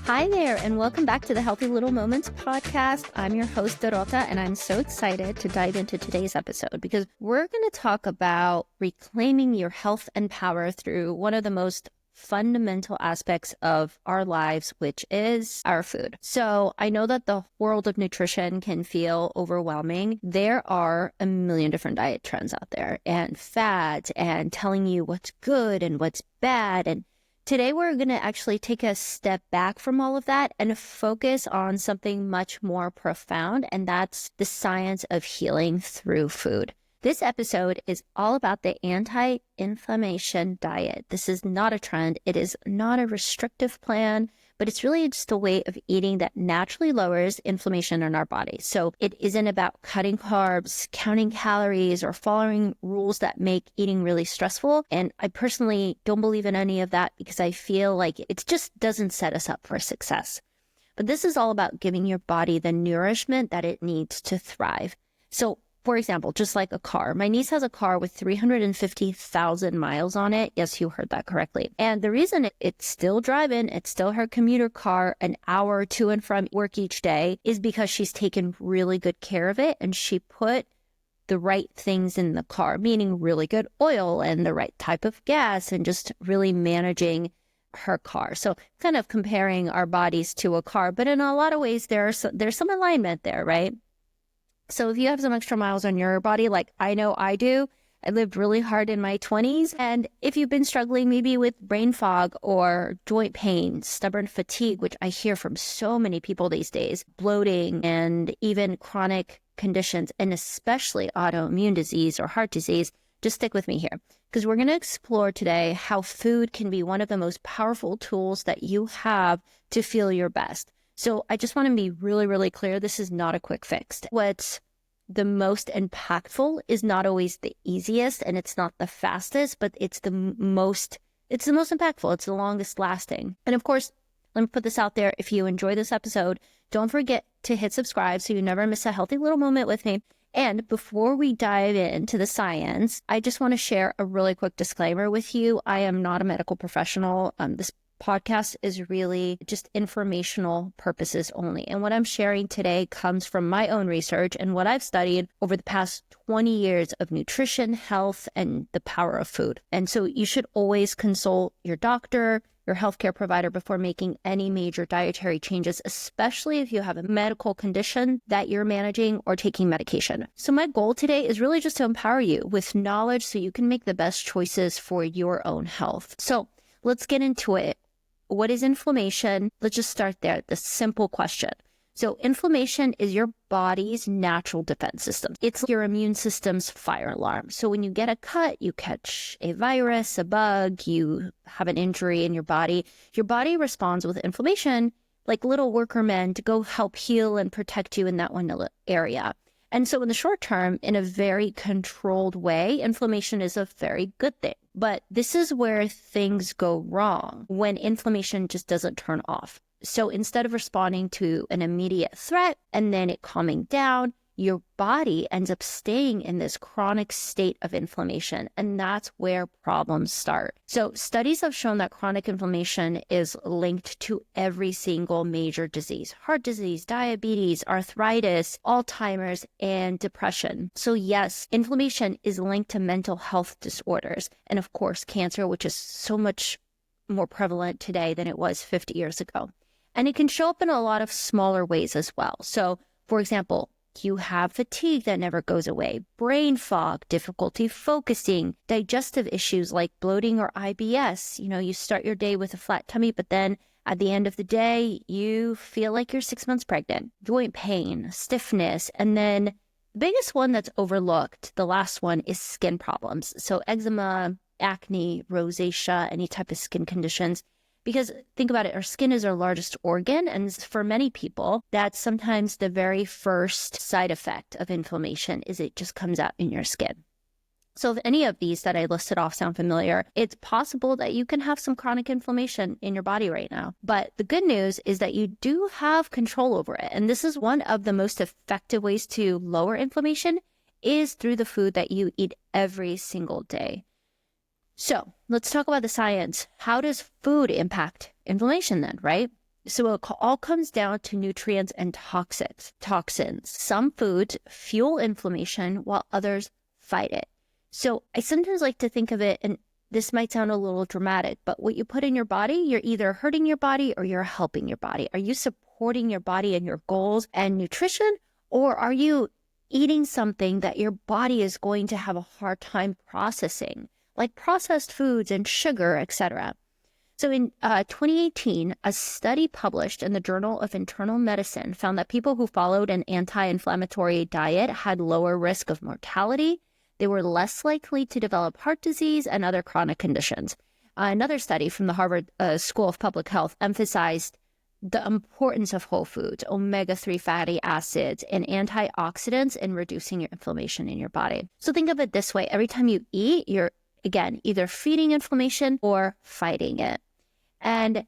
Hi there, and welcome back to the Healthy Little Moments podcast. I'm your host, Dorota, and I'm so excited to dive into today's episode because we're going to talk about reclaiming your health and power through one of the most fundamental aspects of our lives, which is our food. So I know that the world of nutrition can feel overwhelming. There are a million different diet trends out there and fads and telling you what's good and what's bad. And today, we're going to actually take a step back from all of that and focus on something much more profound, and that's the science of healing through food. This episode is all about the anti-inflammation diet. This is not a trend. It is not a restrictive plan, but it's really just a way of eating that naturally lowers inflammation in our body. So it isn't about cutting carbs, counting calories, or following rules that make eating really stressful. And I personally don't believe in any of that because I feel like it just doesn't set us up for success. But this is all about giving your body the nourishment that it needs to thrive. So for example, just like a car, my niece has a car with 350,000 miles on it. Yes, you heard that correctly. And the reason it's still driving, it's still her commuter car, an hour to and from work each day, is because she's taken really good care of it and she put the right things in the car, meaning really good oil and the right type of gas and just really managing her car. So kind of comparing our bodies to a car, but in a lot of ways, there's some alignment there, right? So if you have some extra miles on your body, like I know I do, I lived really hard in my 20s. And if you've been struggling maybe with brain fog or joint pain, stubborn fatigue, which I hear from so many people these days, bloating and even chronic conditions, and especially autoimmune disease or heart disease, just stick with me here because we're going to explore today how food can be one of the most powerful tools that you have to feel your best. So I just want to be really, really clear. This is not a quick fix. What's the most impactful is not always the easiest and it's not the fastest, but it's the most impactful. It's the longest lasting. And of course, let me put this out there. If you enjoy this episode, don't forget to hit subscribe so you never miss a healthy little moment with me. And before we dive into the science, I just want to share a really quick disclaimer with you. I am not a medical professional. This podcast is really just informational purposes only. And what I'm sharing today comes from my own research and what I've studied over the past 20 years of nutrition, health, and the power of food. And so you should always consult your doctor, your healthcare provider before making any major dietary changes, especially if you have a medical condition that you're managing or taking medication. So my goal today is really just to empower you with knowledge so you can make the best choices for your own health. So let's get into it. What is inflammation? Let's just start there. The simple question. So inflammation is your body's natural defense system. It's your immune system's fire alarm. So when you get a cut, you catch a virus, a bug, you have an injury in your body responds with inflammation like little worker men to go help heal and protect you in that one area. And so in the short term, in a very controlled way, inflammation is a very good thing. But this is where things go wrong when inflammation just doesn't turn off. So instead of responding to an immediate threat and then it calming down, your body ends up staying in this chronic state of inflammation, and that's where problems start. So studies have shown that chronic inflammation is linked to every single major disease: heart disease, diabetes, arthritis, Alzheimer's, and depression. So yes, inflammation is linked to mental health disorders, and of course, cancer, which is so much more prevalent today than it was 50 years ago. And it can show up in a lot of smaller ways as well. So, for example, you have fatigue that never goes away, brain fog, difficulty focusing, digestive issues like bloating or IBS. You start your day with a flat tummy, but then at the end of the day, you feel like you're 6 months pregnant, joint pain, stiffness, and then the biggest one that's overlooked, the last one, is skin problems. So eczema, acne, rosacea, any type of skin conditions. Because think about it, our skin is our largest organ. And for many people, that's sometimes the very first side effect of inflammation is it just comes out in your skin. So if any of these that I listed off sound familiar, it's possible that you can have some chronic inflammation in your body right now. But the good news is that you do have control over it. And this is one of the most effective ways to lower inflammation is through the food that you eat every single day. So let's talk about the science. How does food impact inflammation then, right? So it all comes down to nutrients and toxins. Some foods fuel inflammation while others fight it. So I sometimes like to think of it, and this might sound a little dramatic, but what you put in your body, you're either hurting your body or you're helping your body. Are you supporting your body and your goals and nutrition, or are you eating something that your body is going to have a hard time processing, like processed foods and sugar, etc.? So in 2018, a study published in the Journal of Internal Medicine found that people who followed an anti-inflammatory diet had lower risk of mortality. They were less likely to develop heart disease and other chronic conditions. Another study from the Harvard School of Public Health emphasized the importance of whole foods, omega-3 fatty acids, and antioxidants in reducing your inflammation in your body. So think of it this way. Every time you eat, you're, again, either feeding inflammation or fighting it. And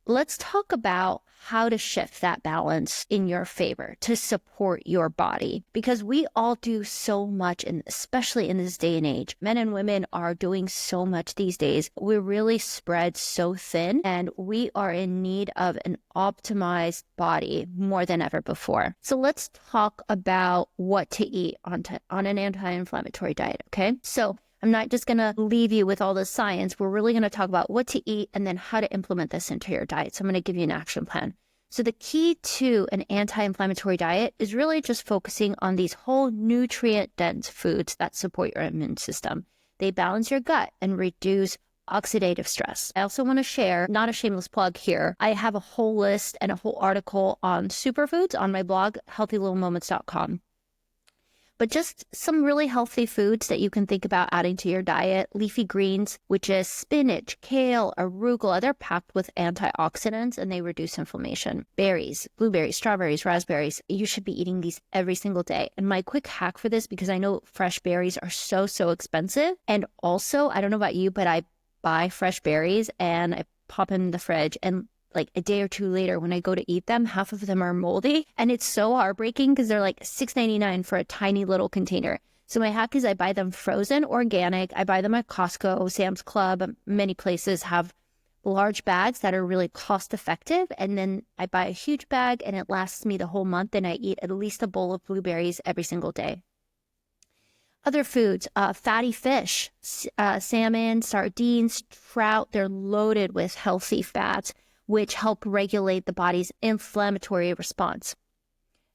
let's talk about how to shift that balance in your favor to support your body, because we all do so much, and especially in this day and age, men and women are doing so much these days. We're really spread so thin, and we are in need of an optimized body more than ever before. So let's talk about what to eat on an anti-inflammatory diet, okay? So I'm not just going to leave you with all the science. We're really going to talk about what to eat and then how to implement this into your diet. So I'm going to give you an action plan. So the key to an anti-inflammatory diet is really just focusing on these whole nutrient-dense foods that support your immune system. They balance your gut and reduce oxidative stress. I also want to share, not a shameless plug here, I have a whole list and a whole article on superfoods on my blog, healthylittle.moments.com. But just some really healthy foods that you can think about adding to your diet. Leafy greens, which is spinach, kale, arugula, they're packed with antioxidants and they reduce inflammation. Berries, blueberries, strawberries, raspberries, you should be eating these every single day. And my quick hack for this, because I know fresh berries are so expensive. And also, I don't know about you, but I buy fresh berries and I pop them in the fridge, and like a day or two later, when I go to eat them, half of them are moldy. And it's so heartbreaking because they're like $6.99 for a tiny little container. So my hack is I buy them frozen, organic. I buy them at Costco, Sam's Club. Many places have large bags that are really cost effective. And then I buy a huge bag and it lasts me the whole month. And I eat at least a bowl of blueberries every single day. Other foods, fatty fish, salmon, sardines, trout, they're loaded with healthy fats, which help regulate the body's inflammatory response.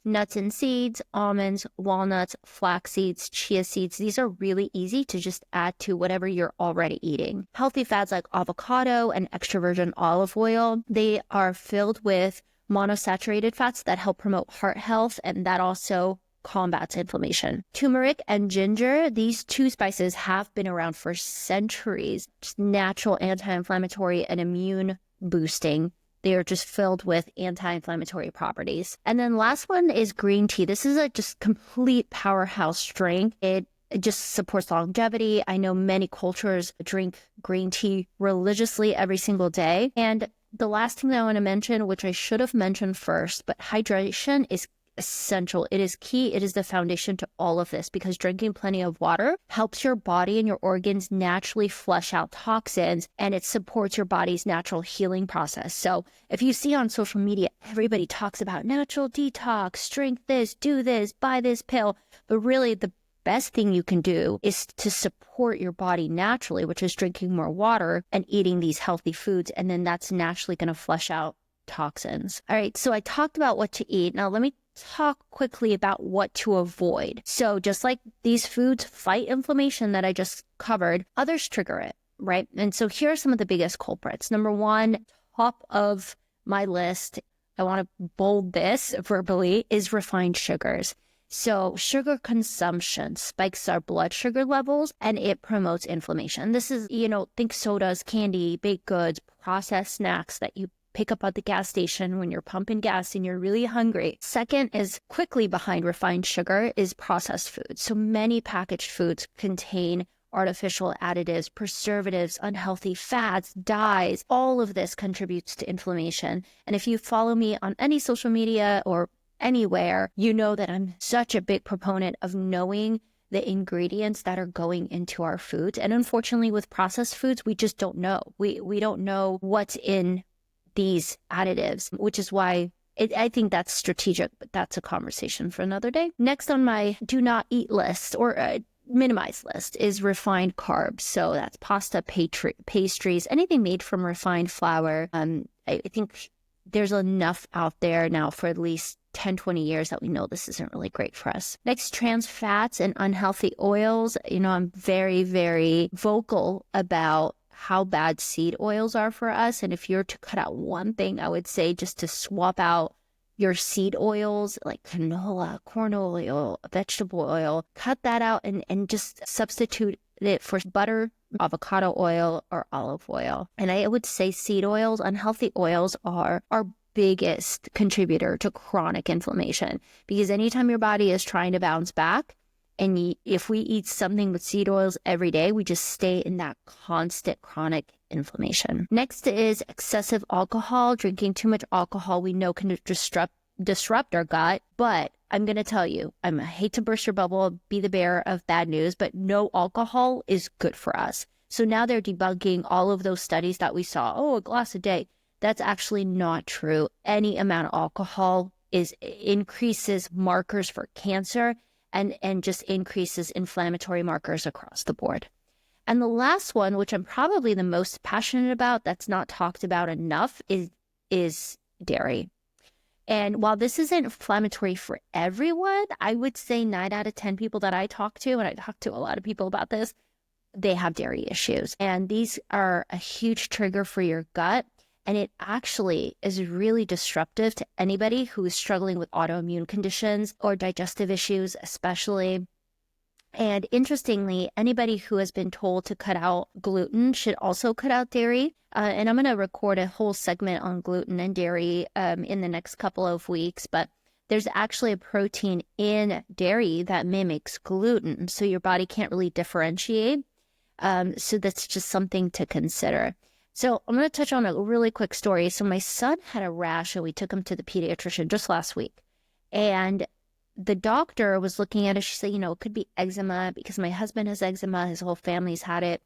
Nuts and seeds, almonds, walnuts, flax seeds, chia seeds, these are really easy to just add to whatever you're already eating. Healthy fats like avocado and extra virgin olive oil, they are filled with monosaturated fats that help promote heart health, and that also combats inflammation. Turmeric and ginger, these two spices have been around for centuries. Just natural anti-inflammatory and immune boosting. They are just filled with anti-inflammatory properties. And then last one is green tea. This is a just complete powerhouse drink. It just supports longevity. I know many cultures drink green tea religiously every single day. And the last thing that I want to mention, which I should have mentioned first, but hydration is essential. It is key. It is the foundation to all of this, because drinking plenty of water helps your body and your organs naturally flush out toxins, and it supports your body's natural healing process. So if you see on social media, everybody talks about natural detox, drink this, do this, buy this pill, but really the best thing you can do is to support your body naturally, which is drinking more water and eating these healthy foods, and then that's naturally going to flush out toxins. All right, so I talked about what to eat. Now let me talk quickly about what to avoid. So just like these foods fight inflammation that I just covered, others trigger it, right? And so here are some of the biggest culprits. Number one, top of my list, I want to bold this verbally, is refined sugars. So sugar consumption spikes our blood sugar levels and it promotes inflammation. This is, think sodas, candy, baked goods, processed snacks that you pick up at the gas station when you're pumping gas and you're really hungry. Second is quickly behind refined sugar is processed foods. So many packaged foods contain artificial additives, preservatives, unhealthy fats, dyes. All of this contributes to inflammation. And if you follow me on any social media or anywhere, you know that I'm such a big proponent of knowing the ingredients that are going into our foods. And unfortunately with processed foods, we just don't know. We don't know what's in these additives, which is why I think that's strategic, but that's a conversation for another day. Next on my do not eat list or minimize list is refined carbs. So that's pasta, pastries, anything made from refined flour. I think there's enough out there now for at least 10, 20 years that we know this isn't really great for us. Next, trans fats and unhealthy oils. I'm very, very vocal about how bad seed oils are for us. And if you're to cut out one thing, I would say just to swap out your seed oils like canola, corn oil, vegetable oil, cut that out and just substitute it for butter, avocado oil, or olive oil. And I would say seed oils, unhealthy oils are our biggest contributor to chronic inflammation, because anytime your body is trying to bounce back, and if we eat something with seed oils every day, we just stay in that constant chronic inflammation. Next is excessive alcohol. Drinking too much alcohol, we know can disrupt our gut. But I'm going to tell you, I hate to burst your bubble, be the bearer of bad news, but no alcohol is good for us. So now they're debunking all of those studies that we saw. A glass a day. That's actually not true. Any amount of alcohol increases markers for cancer and just increases inflammatory markers across the board. And the last one, which I'm probably the most passionate about, that's not talked about enough, is dairy. And while this isn't inflammatory for everyone, I would say 9 out of 10 people that I talk to, and I talk to a lot of people about this, they have dairy issues. And these are a huge trigger for your gut. And it actually is really disruptive to anybody who is struggling with autoimmune conditions or digestive issues, especially. And interestingly, anybody who has been told to cut out gluten should also cut out dairy. And I'm going to record a whole segment on gluten and dairy in the next couple of weeks. But there's actually a protein in dairy that mimics gluten, so your body can't really differentiate. So that's just something to consider. So I'm going to touch on a really quick story. So my son had a rash and we took him to the pediatrician just last week. And the doctor was looking at it. She said, it could be eczema because my husband has eczema. His whole family's had it.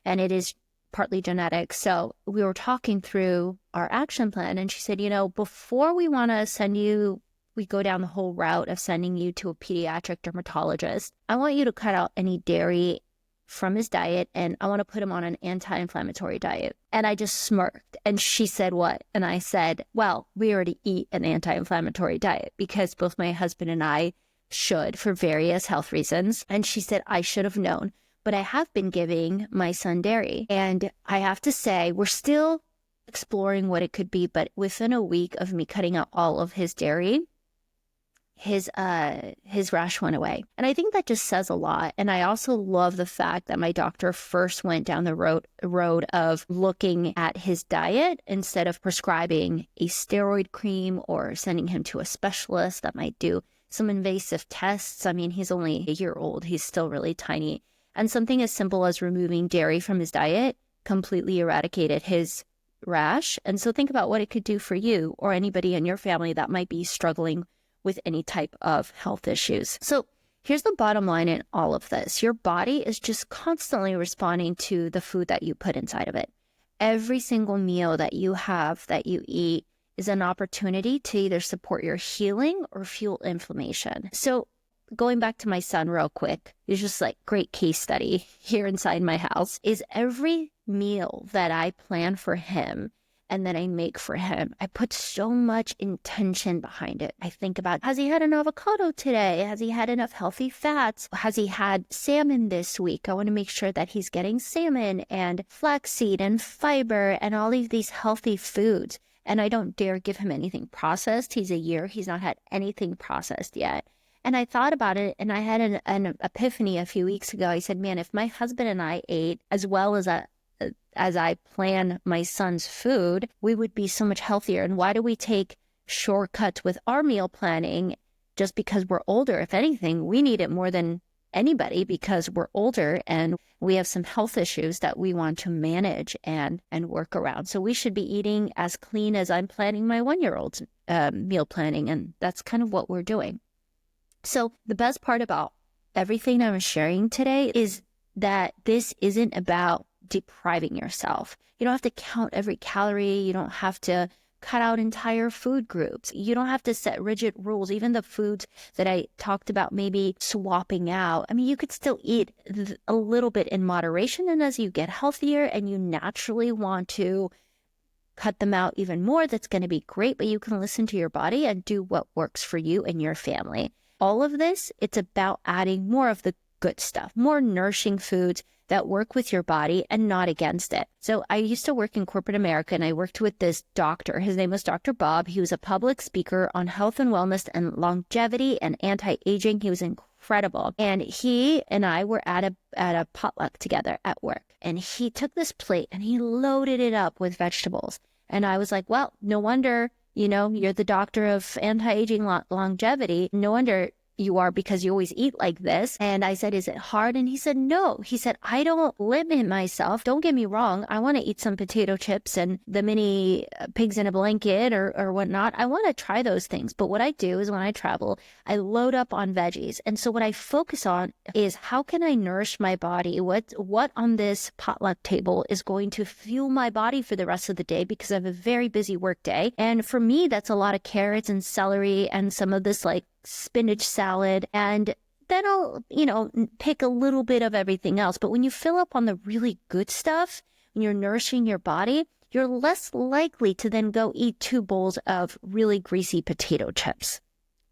And it is partly genetic. So we were talking through our action plan. And she said, before we want to send you, we go down the whole route of sending you to a pediatric dermatologist, I want you to cut out any dairy from his diet, and I want to put him on an anti-inflammatory diet. And I just smirked. And she said, what? And I said, well, we already eat an anti-inflammatory diet because both my husband and I should for various health reasons. And she said, I should have known, but I have been giving my son dairy. And I have to say, we're still exploring what it could be, but within a week of me cutting out all of his dairy, his rash went away. And I think that just says a lot. And I also love the fact that my doctor first went down the road of looking at his diet instead of prescribing a steroid cream or sending him to a specialist that might do some invasive tests. I mean, he's only a year old. He's still really tiny. And something as simple as removing dairy from his diet completely eradicated his rash. And so think about what it could do for you or anybody in your family that might be struggling with any type of health issues. So here's the bottom line in all of this. Your body is just constantly responding to the food that you put inside of it. Every single meal that you have, that you eat, is an opportunity to either support your healing or fuel inflammation. So going back to my son real quick, it's just like great case study here inside my house, is every meal that I plan for him and that I make for him, I put so much intention behind it. I think about, has he had an avocado today? Has he had enough healthy fats? Has he had salmon this week? I want to make sure that he's getting salmon and flaxseed and fiber and all of these healthy foods. And I don't dare give him anything processed. He's a year. He's not had anything processed yet. And I thought about it, and I had an epiphany a few weeks ago. I said, man, if my husband and I ate as well as I plan my son's food, we would be so much healthier. And why do we take shortcuts with our meal planning just because we're older? If anything, we need it more than anybody because we're older and we have some health issues that we want to manage and work around. So we should be eating as clean as I'm planning my 1-year-old's meal planning. And that's kind of what we're doing. So the best part about everything I'm sharing today is that this isn't about depriving yourself. You don't have to count every calorie. You don't have to cut out entire food groups. You don't have to set rigid rules. Even the foods that I talked about, maybe swapping out. I mean, you could still eat a little bit in moderation. And as you get healthier and you naturally want to cut them out even more, that's going to be great. But you can listen to your body and do what works for you and your family. All of this, it's about adding more of the good stuff, more nourishing foods that work with your body and not against it. So I used to work in corporate America, and I worked with this doctor. His name was Dr. Bob. He was a public speaker on health and wellness and longevity and anti-aging. He was incredible. And he and I were at a potluck together at work. And he took this plate and he loaded it up with vegetables. And I was like, well, no wonder, you're the doctor of anti-aging longevity. No wonder you are, because you always eat like this. And I said, is it hard? And he said, no. He said, I don't limit myself. Don't get me wrong. I want to eat some potato chips and the mini pigs in a blanket or whatnot. I want to try those things. But what I do is when I travel, I load up on veggies. And so what I focus on is, how can I nourish my body? What on this potluck table is going to fuel my body for the rest of the day? Because I have a very busy work day. And for me, that's a lot of carrots and celery and some of this like spinach salad, and then I'll, pick a little bit of everything else. But when you fill up on the really good stuff, when you're nourishing your body, you're less likely to then go eat 2 bowls of really greasy potato chips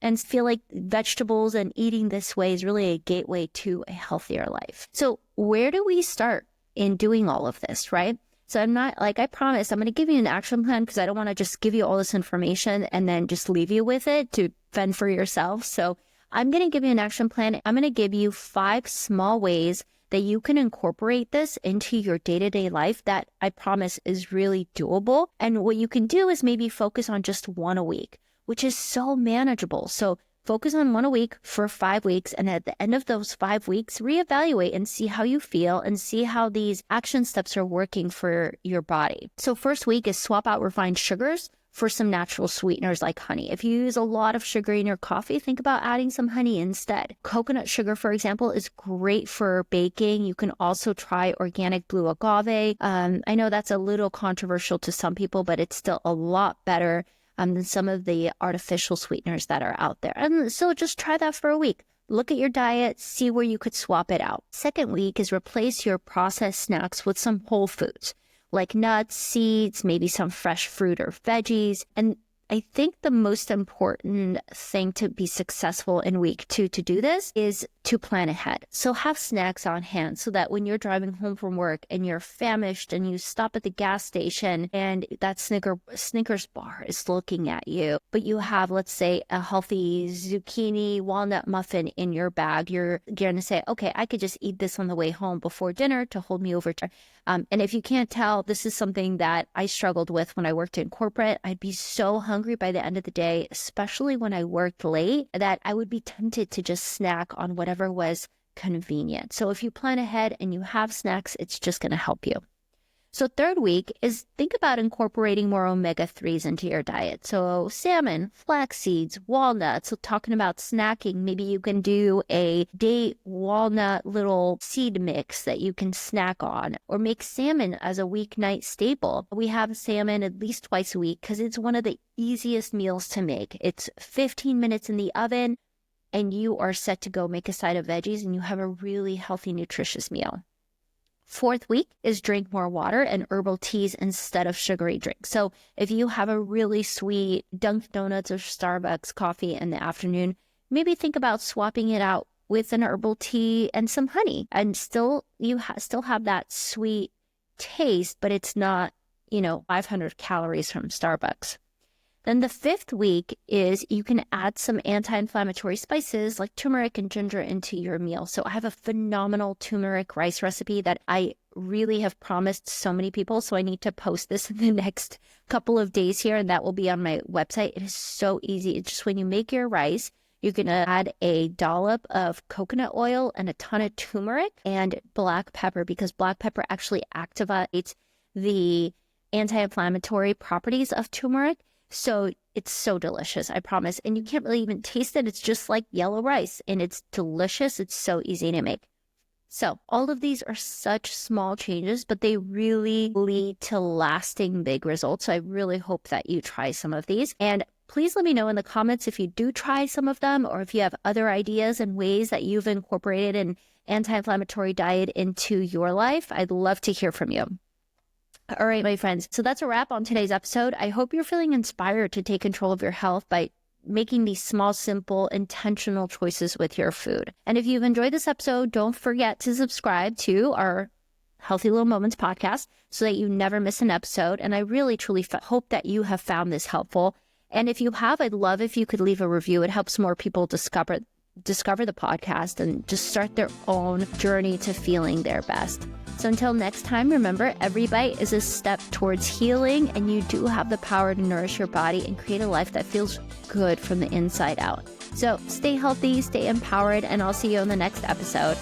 and feel like vegetables and eating this way is really a gateway to a healthier life. So where do we start in doing all of this, right? So I'm not, like I promised, I'm going to give you an action plan, because I don't want to just give you all this information and then just leave you with it to fend for yourself. So I'm going to give you an action plan. I'm going to give you 5 small ways that you can incorporate this into your day-to-day life that I promise is really doable. And what you can do is maybe focus on just 1 a week, which is so manageable. So focus on 1 a week for 5 weeks. And at the end of those 5 weeks, reevaluate and see how you feel and see how these action steps are working for your body. So first week is swap out refined sugars for some natural sweeteners like honey. If you use a lot of sugar in your coffee, think about adding some honey instead. Coconut sugar, for example, is great for baking. You can also try organic blue agave. I know that's a little controversial to some people, but it's still a lot better than some of the artificial sweeteners that are out there. And so just try that for a week. Look at your diet, see where you could swap it out. Second week is replace your processed snacks with some whole foods, like nuts, seeds, maybe some fresh fruit or veggies. And I think the most important thing to be successful in week 2 to do this is to plan ahead. So have snacks on hand so that when you're driving home from work and you're famished and you stop at the gas station and that Snickers bar is looking at you, but you have, let's say, a healthy zucchini walnut muffin in your bag, you're going to say, okay, I could just eat this on the way home before dinner to hold me over to. And if you can't tell, this is something that I struggled with when I worked in corporate. I'd be so hungry by the end of the day, especially when I worked late, that I would be tempted to just snack on whatever was convenient. So if you plan ahead and you have snacks, it's just going to help you. So third week is think about incorporating more omega-3s into your diet. So salmon, flax seeds, walnuts. So talking about snacking, maybe you can do a date walnut little seed mix that you can snack on, or make salmon as a weeknight staple. We have salmon at least twice a week because it's one of the easiest meals to make. It's 15 minutes in the oven and you are set to go make a side of veggies and you have a really healthy, nutritious meal. Fourth week is drink more water and herbal teas instead of sugary drinks. So if you have a really sweet Dunkin' Donuts or Starbucks coffee in the afternoon, maybe think about swapping it out with an herbal tea and some honey, and still have that sweet taste, but it's not, 500 calories from Starbucks. Then the fifth week is you can add some anti-inflammatory spices like turmeric and ginger into your meal. So I have a phenomenal turmeric rice recipe that I really have promised so many people. So I need to post this in the next couple of days here, and that will be on my website. It is so easy. It's just when you make your rice, you're going to add a dollop of coconut oil and a ton of turmeric and black pepper, because black pepper actually activates the anti-inflammatory properties of turmeric. So it's so delicious, I promise. And you can't really even taste it. It's just like yellow rice and it's delicious. It's so easy to make. So all of these are such small changes, but they really lead to lasting big results. So I really hope that you try some of these. And please let me know in the comments if you do try some of them, or if you have other ideas and ways that you've incorporated an anti-inflammatory diet into your life. I'd love to hear from you. All right, my friends. So that's a wrap on today's episode. I hope you're feeling inspired to take control of your health by making these small, simple, intentional choices with your food. And if you've enjoyed this episode, don't forget to subscribe to our Healthy Little Moments podcast so that you never miss an episode. And I really, truly hope that you have found this helpful. And if you have, I'd love if you could leave a review. It helps more people discover the podcast and just start their own journey to feeling their best. So until next time, remember, every bite is a step towards healing, and you do have the power to nourish your body and create a life that feels good from the inside out. So stay healthy, stay empowered, and I'll see you in the next episode.